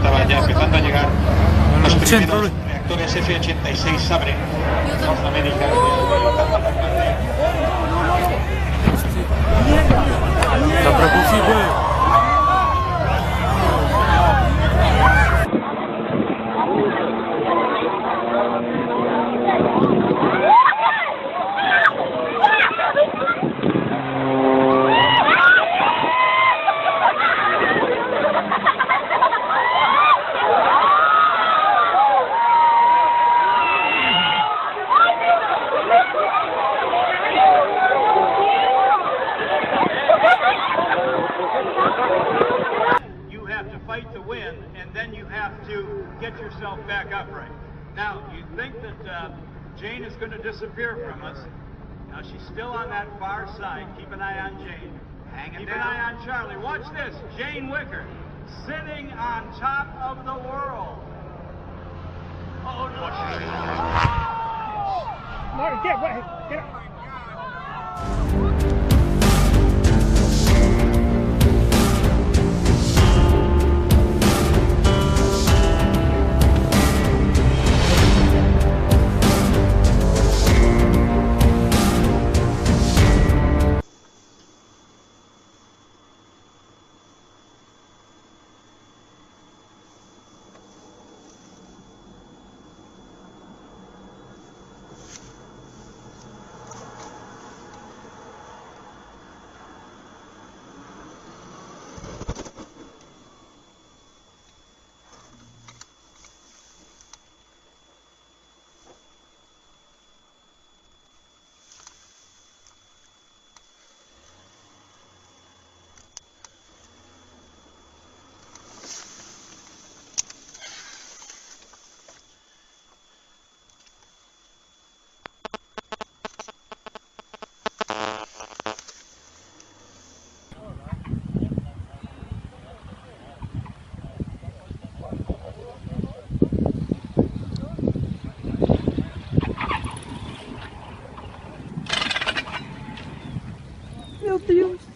estaba ya empezando a llegar Bueno, los 80, primeros reactores F-86 Sabre norteamericanos. Está propulsivo. You have to fight to win, and then you have to get yourself back upright. Now, you think that Jane is going to disappear from us. Now, she's still on that far side. Keep an eye on Jane. Keep an eye on Charlie. Watch this. Jane Wicker sitting on top of the world. Oh, no. Martin, get up. Meu Deus!